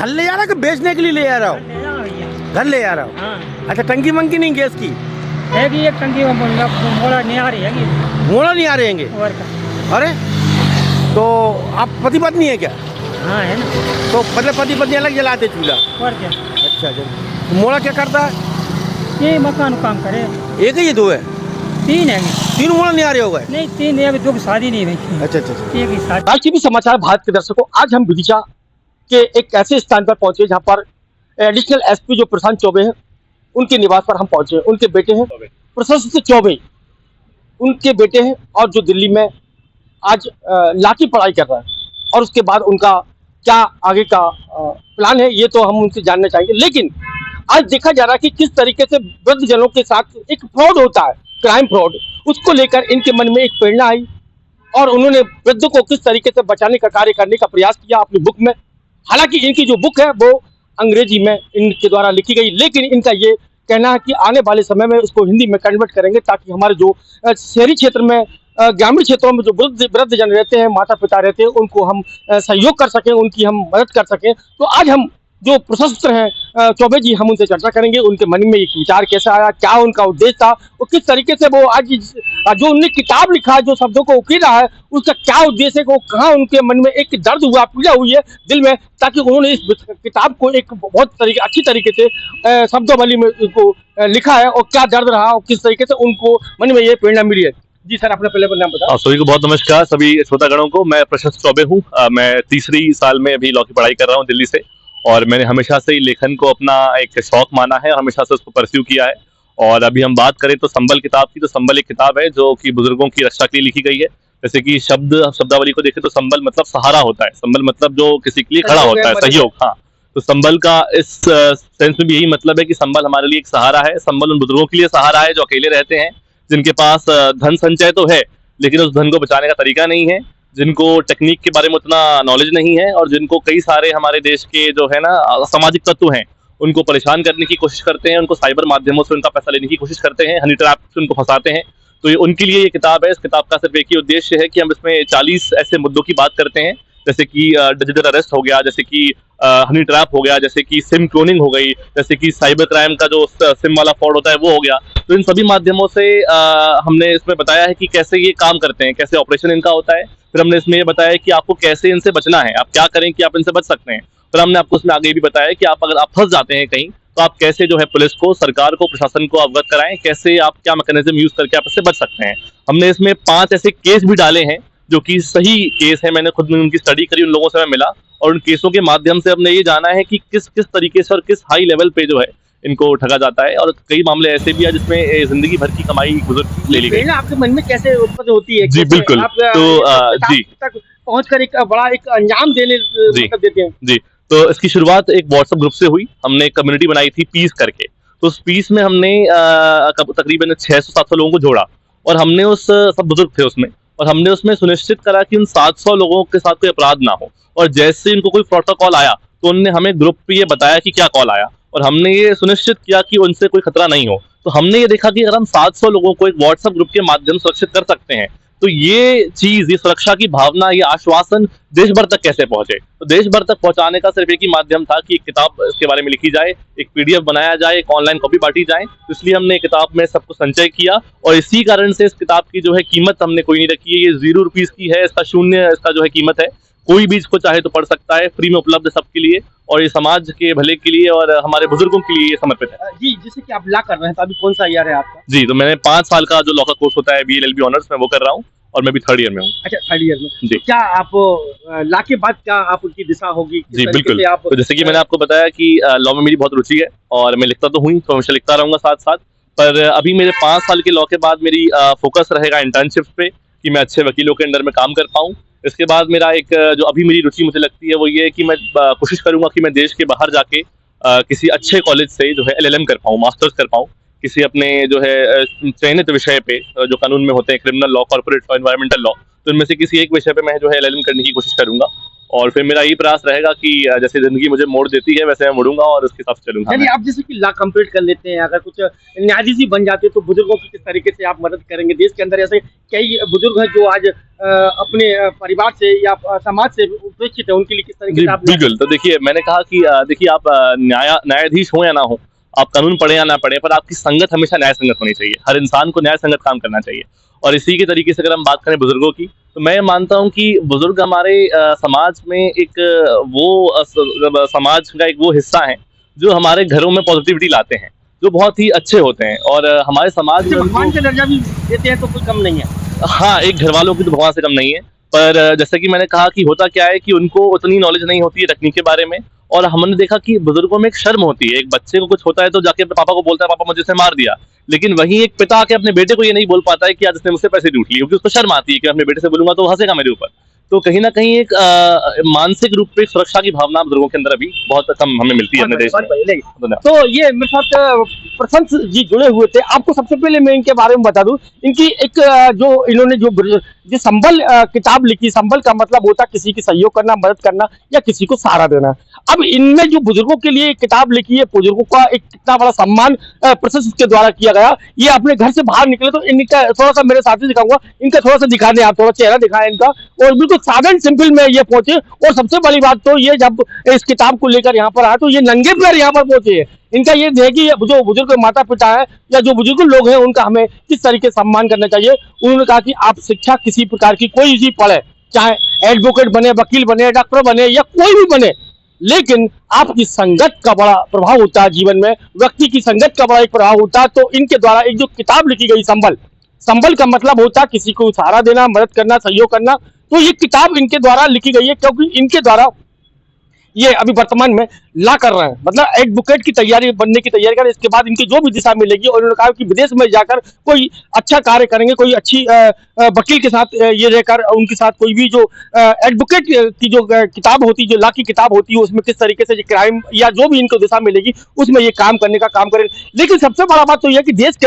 घर ले जा रहा है कि बेचने के लिए ले जा रहा हो? ले जाओ भैया। घर ले जा रहा हो? हाँ अच्छा, टंकी मंकी नहीं गैस की? है कि एक टंकी में मोड़ा नहीं आ रही है कि मोड़ा नहीं आ रहे हैं? और का। अरे तो आप पति पत्नी है क्या? हाँ है ना। तो मतलब पति पत्नी अलग जलाते चूल्हा? और क्या। अच्छा अच्छा। तो मोड़ा क्या करता है? ये मकान काम करे। एक है ये दो है? 3 है। 3 मोड़ा नहीं आ रहे हो गए? नहीं 3 है, अभी 2 की शादी नहीं हुई। अच्छा अच्छा अच्छा। एक ही शादी। राज टीवी समाचार भारत के दर्शकों, आज हम विदिशा के एक ऐसे स्थान पर पहुंचे जहां पर एडिशनल एसपी जो प्रशांत चौबे हैं, उनके निवास पर हम पहुंचे हैं। उनके बेटे हैं प्रशांत चौबे, उनके बेटे हैं, और जो दिल्ली में आज लॉ की पढ़ाई कर रहा है, और उसके बाद उनका क्या आगे का प्लान है ये तो हम उनसे जानना चाहेंगे। लेकिन आज देखा जा रहा है कि किस तरीके से वृद्धजनों के साथ एक फ्रॉड होता है, क्राइम फ्रॉड, उसको लेकर इनके मन में एक प्रेरणा आई और उन्होंने वृद्धों को किस तरीके से बचाने का कार्य करने का प्रयास किया अपनी बुक में। हालांकि इनकी जो बुक है वो अंग्रेजी में इनके द्वारा लिखी गई, लेकिन इनका ये कहना है कि आने वाले समय में इसको हिंदी में कन्वर्ट करेंगे ताकि हमारे जो शहरी क्षेत्र में, ग्रामीण क्षेत्रों में जो वृद्धजन रहते हैं, माता पिता रहते हैं, उनको हम सहयोग कर सकें, उनकी हम मदद कर सकें। तो आज हम जो प्रशस्त्र हैं चौबे जी, हम उनसे चर्चा करेंगे, उनके मन में एक विचार कैसे आया, क्या उनका उद्देश्य था, और किस तरीके से वो आज जो उन्होंने किताब लिखा, जो शब्दों को उकेरा है, उसका क्या उद्देश्य है, वो कहाँ उनके मन में एक दर्द हुआ, पीड़ा हुई है दिल में, ताकि उन्होंने इस किताब को एक बहुत अच्छी तरीके से शब्दावली में उसको लिखा है, और क्या दर्द रहा और किस तरीके से उनको मन में ये प्रेरणा मिली है। जी सर, अपने पहले नाम बताओ। सभी को बहुत नमस्कार, सभी श्रोतागणों को। मैं प्रशस्त चौबे हूँ। मैं तीसरी साल में अभी लॉ की पढ़ाई कर रहा हूँ दिल्ली से, और मैंने हमेशा से ही लेखन को अपना एक शौक माना है, हमेशा से उसको परस्यू किया है। और अभी हम बात करें तो संबल किताब की, तो संबल एक किताब है जो कि बुजुर्गों की रक्षा के लिए लिखी गई है। जैसे कि शब्दावली को देखें तो संबल मतलब सहारा होता है, संबल मतलब जो किसी के लिए खड़ा होता है, सहयोग। हाँ, तो संबल का इस सेंस में भी यही मतलब है कि संबल हमारे लिए एक सहारा है। संबल उन बुजुर्गों के लिए सहारा है जो अकेले रहते हैं, जिनके पास धन संचय तो है लेकिन उस धन को बचाने का तरीका नहीं है, जिनको टेक्निक के बारे में उतना नॉलेज नहीं है, और जिनको कई सारे हमारे देश के जो है ना सामाजिक तत्व हैं उनको परेशान करने की कोशिश करते हैं, उनको साइबर माध्यमों से उनका पैसा लेने की कोशिश करते हैं, हनी ट्रैप से उनको फंसाते हैं। तो ये उनके लिए ये किताब है। इस किताब का सिर्फ एक ही उद्देश्य है कि हम इसमें 40 ऐसे मुद्दों की बात करते हैं, जैसे कि डिजिटल अरेस्ट हो गया, जैसे कि हनी ट्रैप हो गया, जैसे कि सिम क्लोनिंग हो गई, जैसे कि साइबर क्राइम का जो सिम वाला फ्रॉड होता है वो हो गया। तो इन सभी माध्यमों से हमने इसमें बताया है कि कैसे ये काम करते हैं, कैसे ऑपरेशन इनका होता है। फिर हमने इसमें ये बताया कि आपको कैसे इनसे बचना है, आप क्या करें कि आप इनसे बच सकते हैं। फिर हमने आपको इसमें आगे भी बताया कि आप अगर आप फंस जाते हैं कहीं, तो आप कैसे जो है पुलिस को, सरकार को, प्रशासन को अवगत कराएं, कैसे आप क्या मैकेनिज्म यूज करके आप इससे बच सकते हैं। हमने इसमें 5 ऐसे केस भी डाले हैं जो कि सही केस है। मैंने खुद उनकी स्टडी करी, उन लोगों से मैं मिला, और उन केसों के माध्यम से हमने ये जाना है कि किस किस तरीके से और किस हाई लेवल पे जो है इनको ठगा जाता है। और कई मामले ऐसे भी है जिसमें जिंदगी भर की कमाई बुजुर्ग ले ली गई। आपके मन में कैसे उत्पन्न होती है? जी बिल्कुल। तो जी तक पहुंचकर एक बड़ा एक अंजाम देते हैं। जी, तो इसकी शुरुआत एक व्हाट्सएप ग्रुप से हुई। हमने एक कम्युनिटी बनाई थी पीस करके, तो उस पीस में हमने तकरीबन 600-700 लोगों को जोड़ा, और हमने उस सब बुजुर्ग थे उसमें, और हमने उसमें सुनिश्चित करा कि उन 700 लोगों के साथ कोई अपराध ना हो। और जैसे उनको कोई फ्रॉड का कॉल आया तो उन्होंने हमें ग्रुप पे ये बताया कि क्या कॉल आया, और हमने ये सुनिश्चित किया कि उनसे कोई खतरा नहीं हो। तो हमने ये देखा कि अगर हम 700 लोगों को एक व्हाट्सएप ग्रुप के माध्यम से सुरक्षित कर सकते हैं, तो ये चीज, ये सुरक्षा की भावना, ये आश्वासन देश भर तक कैसे पहुंचे। तो देश भर तक पहुंचाने का सिर्फ एक ही माध्यम था कि एक किताब इसके बारे में लिखी जाए, एक पीडीएफ बनाया जाए, एक ऑनलाइन कॉपी बांटी जाए। तो इसलिए हमने किताब में सबको संचय किया, और इसी कारण से इस किताब की जो है कीमत हमने कोई नहीं रखी है। ये 0 रुपीज की है, इसका शून्य इसका जो है कीमत है। कोई भी इसको चाहे तो पढ़ सकता है, फ्री में उपलब्ध है सबके लिए, और ये समाज के भले के लिए और हमारे बुजुर्गों के लिए समर्पित है। जी, जैसे कि आप लॉ कर रहे हैं, तो अभी कौन सा ईयर है आपका? जी, तो मैंने 5 साल का जो लॉ का कोर्स होता है BA LLB ऑनर्स में वो कर रहा हूँ, और मैं भी 3rd ईयर में हूँ। अच्छा, 3rd ईयर में। जी। तो क्या आप लॉ के बाद क्या आपकी दिशा होगी? जी बिल्कुल। तो जैसे कि मैंने आपको बताया कि लॉ में मेरी बहुत रुचि है, और मैं लिखता तो हूँ, तो हमेशा लिखता रहूंगा साथ साथ। पर अभी मेरे 5 साल के लॉ के बाद मेरी फोकस रहेगा इंटर्नशिप्स पे, कि मैं अच्छे वकीलों के अंडर में काम कर पाऊँ। इसके बाद मेरा एक जो अभी मेरी रुचि मुझे लगती है वो ये है कि मैं कोशिश करूंगा कि मैं देश के बाहर जाके किसी अच्छे कॉलेज से जो है LLM कर पाऊँ, मास्टर्स कर पाऊँ, किसी अपने जो है चयनित विषय पे, जो कानून में होते हैं, criminal law, corporate law, environmental law, तो इनमें से किसी एक विषय पे मैं जो है LLM करने की कोशिश करूंगा। और फिर मेरा यही प्रयास रहेगा कि जैसे जिंदगी मुझे मोड़ देती है वैसे मैं मुड़ूंगा और उसके हिसाब से चलूंगा। यानी आप जैसे कि ला कंप्लीट कर लेते हैं, अगर कुछ न्यायाधीश ही बन जाते तो बुजुर्गों की किस तरीके से आप मदद करेंगे? देश के अंदर ऐसे कई बुजुर्ग हैं जो आज अपने परिवार से या समाज से उपेक्षित है, उनके लिए किस तरीके जी से आप बिल्कुल। तो देखिए मैंने कहा कि देखिए आप न्यायाधीश हो या ना हो, आप कानून पढ़े या ना पढ़े, पर आपकी संगत हमेशा न्याय संगत होनी चाहिए। हर इंसान को न्याय संगत काम करना चाहिए। और इसी के तरीके से अगर हम बात करें बुजुर्गों की, तो मैं मानता हूं कि बुजुर्ग हमारे समाज में एक समाज का एक वो हिस्सा है जो हमारे घरों में पॉजिटिविटी लाते हैं, जो बहुत ही अच्छे होते हैं और हमारे समाज में भगवान का दर्जा भी देते हैं तो कोई कम नहीं है। हाँ, एक घर वालों की तो भगवान से कम नहीं है। पर जैसे कि मैंने कहा कि होता क्या है कि उनको उतनी नॉलेज नहीं होती है तकनीक के बारे में, और हमने देखा कि बुजुर्गों में एक शर्म होती है। एक बच्चे को कुछ होता है तो जाके अपने पापा को बोलता है, पापा मुझे इसने मार दिया। लेकिन वहीं एक पिता आके अपने बेटे को ये नहीं बोल पाता है कि आज इसने मुझसे पैसे लूट लिए, क्योंकि उसको शर्म आती है कि अपने बेटे से बोलूंगा तो वो हंसेगा मेरे ऊपर। तो कहीं ना कहीं एक मानसिक रूप पे सुरक्षा की भावना बुजुर्गों के अंदर अभी बहुत कम हमें मिलती है अपने देश में। तो ये मेरे साथ प्रशंस जी जुड़े हुए थे। आपको सबसे पहले मैं इनके बारे में बता दूं, इनकी एक जो इन्होंने जो संबल किताब लिखी, संबल का मतलब होता है किसी की सहयोग करना, मदद करना या किसी को सहारा देना। अब इनमें जो बुजुर्गों के लिए किताब लिखी है, बुजुर्गों का एक कितना बड़ा सम्मान प्रशंस के द्वारा किया गया। ये अपने घर से बाहर निकले तो इनका थोड़ा सा मेरे साथी दिखाऊंगा, इनका थोड़ा सा दिखा दें आप, थोड़ा चेहरा दिखाएं इनका। और बिल्कुल साधारण सिंपल में ये पहुंचे, और सबसे बड़ी बात तो ये जब इस किताब को लेकर यहाँ पर आए तो ये नंगे पैर यहाँ पर पहुंचे। इनका ये है कि जो बुजुर्ग माता पिता है या जो बुजुर्ग लोग हैं उनका हमें किस तरीके से सम्मान करना चाहिए। उन्होंने कहा कि आप शिक्षा किसी प्रकार की कोई भी पढ़े, चाहे एडवोकेट बने, वकील बने, डॉक्टर बने या कोई भी बने, लेकिन आपकी संगत का बड़ा प्रभाव होता है जीवन में, व्यक्ति की संगत का बड़ा एक प्रभाव होता है। तो इनके द्वारा एक जो किताब लिखी गई संबल, संबल का मतलब होता है किसी को सहारा देना, मदद करना, सहयोग करना। तो ये किताब इनके द्वारा लिखी गई है क्योंकि इनके द्वारा ये अभी वर्तमान में ला कर रहे हैं, मतलब एडवोकेट की तैयारी, बनने की तैयारी करें। इसके बाद इनकी जो भी दिशा मिलेगी, और उन्होंने कहा कि विदेश में जाकर कोई अच्छा कार्य करेंगे, कोई अच्छी वकील के साथ ये रहकर उनके साथ कोई भी जो एडवोकेट की जो किताब होती है, जो ला की किताब होती है, उसमें किस तरीके से क्राइम या जो भी इनको दिशा मिलेगी उसमें ये काम करने का काम करें। लेकिन सबसे बड़ा बात तो यह कि देश के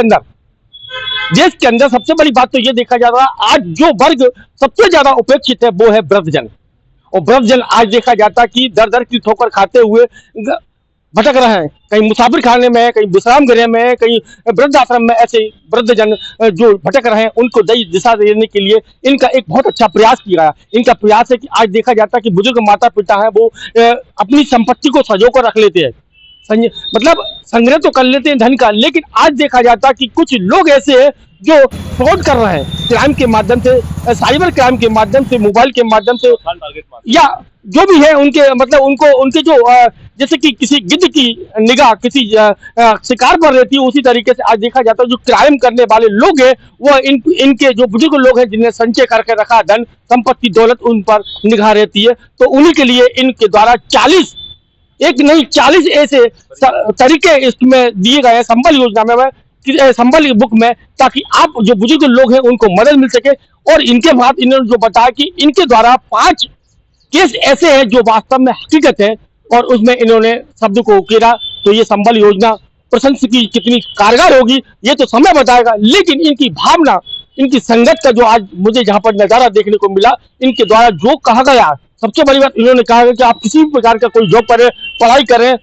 अंदर सबसे बड़ी बात तो ये देखा जा रहा है, आज जो वर्ग सबसे ज्यादा उपेक्षित है वो है वृद्धजन। और वृद्धजन आज देखा जाता है कि दर दर की ठोकर खाते हुए भटक रहे हैं, कहीं मुसाफिर खाने में, कहीं विश्राम गृह में, कहीं वृद्ध आश्रम में। ऐसे वृद्धजन जो भटक रहे हैं उनको दिशा देने के लिए इनका एक बहुत अच्छा प्रयास किया गया। इनका प्रयास है कि आज देखा जाता है कि बुजुर्ग माता पिता है वो अपनी संपत्ति को सजो कर रख लेते हैं, मतलब संग्रह तो कर लेते हैं धन का, लेकिन आज देखा जाता है कि कुछ लोग ऐसे हैं जो फ्रॉड कर रहे हैं क्राइम के माध्यम से, साइबर क्राइम के माध्यम से, मोबाइल के माध्यम से, या जो भी है उनके मतलब उनके जो जैसे कि किसी गिद्ध की निगाह किसी शिकार पर रहती है, उसी तरीके से आज देखा जाता है जो क्राइम करने वाले लोग हैं वो इनके जो बुजुर्ग लोग हैं जिन्हें संचय करके रखा धन संपत्ति दौलत, उन पर निगाह रहती है। तो उन्हीं के लिए इनके द्वारा 40 ऐसे तरीके इसमें दिए गए हैं संबल योजना में, संबल बुक में, ताकि आप जो बुजुर्ग लोग हैं उनको मदद मिल सके। और इनके बाद इन्होंने जो बताया कि इनके द्वारा 5 केस ऐसे हैं जो वास्तव में हकीकत है, और उसमें इन्होंने शब्द को उकेरा। तो ये संबल योजना प्रशंस की कितनी कारगर होगी ये तो समय बताएगा, लेकिन इनकी भावना, इनकी संगत का जो आज मुझे जहां पर नजारा देखने को मिला, इनके द्वारा जो कहा गया, सबसे बड़ी बात इन्होंने कहा है कि आप किसी भी प्रकार का कोई जॉब करें, पढ़ाई करें,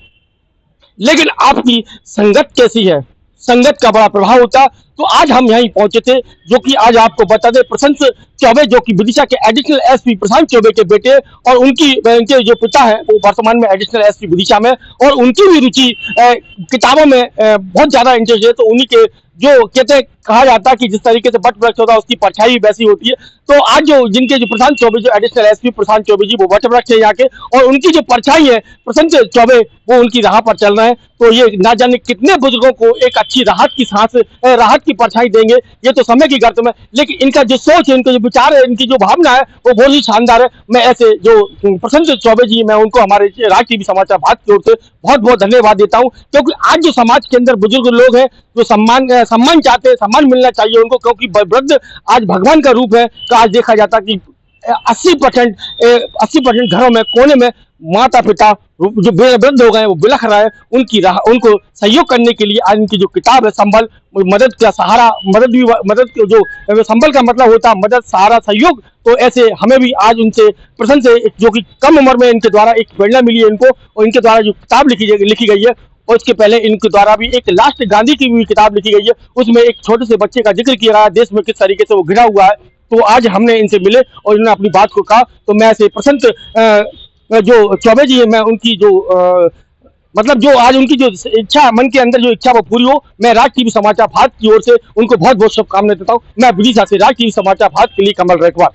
लेकिन आपकी संगत कैसी है, संगत का बड़ा प्रभाव होता। तो आज हम यहीं पहुंचे थे, जो कि आज आपको बता दें प्रशंस चौबे जो कि विदिशा के एडिशनल एसपी प्रशांत चौबे के बेटे, और उनके जो पिता है वो वर्तमान में एडिशनल एसपी विदिशा में, और उनकी भी रुचि किताबों में बहुत ज्यादा इंटरेस्ट है। तो उन्हीं के जो कहते कहा जाता है कि जिस तरीके से वट वृक्ष होता है उसकी परछाई भी वैसी होती है। तो आज जिनके जो प्रशांत चौबे, जो एडिशनल एसपी प्रशांत चौबे जी, वो वट वृक्ष है यहाँ के, और उनकी जो परछाई है प्रशांत चौबे वो उनकी राह पर चल रहे हैं। तो ये ना जाने कितने बुजुर्गों को एक अच्छी राहत की सांस, राहत की परछाई देंगे, ये तो समय की गर्त में। लेकिन इनका जो सोच है, इनका जो विचार है, इनकी जो भावना है वो बहुत ही शानदार है। मैं ऐसे जो प्रशांत चौबे जी, मैं उनको हमारे राज टीवी समाचार भारत की ओर से बहुत बहुत धन्यवाद देता हूँ, क्योंकि आज जो समाज के अंदर बुजुर्ग लोग हैं जो सम्मान चाहते हैं, सम्मान मिलना चाहिए उनको, क्योंकि वृद्ध आज भगवान का रूप है। आज देखा जाता कि 80% घरों में, कोने में माता पिता जो वृद्ध हो गए हैं वो बिलख रहे हैं, उनको सहयोग करने के लिए आज इनकी जो किताब है संबल, मदद का सहारा, मदद जो संबल का मतलब होता है मदद, सहारा, सहयोग। तो ऐसे हमें भी आज उनसे प्रसन्न से, जो कि कम उम्र में इनके द्वारा एक प्रेरणा मिली है इनको, और इनके द्वारा जो किताब लिखी गई है, और इसके पहले इनके द्वारा भी एक लास्ट गांधी की भी किताब लिखी गई है, उसमें एक छोटे से बच्चे का जिक्र किया रहा है, देश में किस तरीके से वो घिरा हुआ है। तो आज हमने इनसे मिले और इन्होंने अपनी बात को कहा, तो मैं ऐसे प्रसन्न जो चौबे जी है, मैं उनकी जो मतलब जो आज उनकी जो इच्छा, मन के अंदर जो इच्छा वो पूरी हो, मैं राज टीवी समाचार भारत की ओर से उनको बहुत बहुत शुभकामनाएं देता हूँ। मैं विदिशा से राज टीवी समाचार भारत के लिए कमल रैकवार।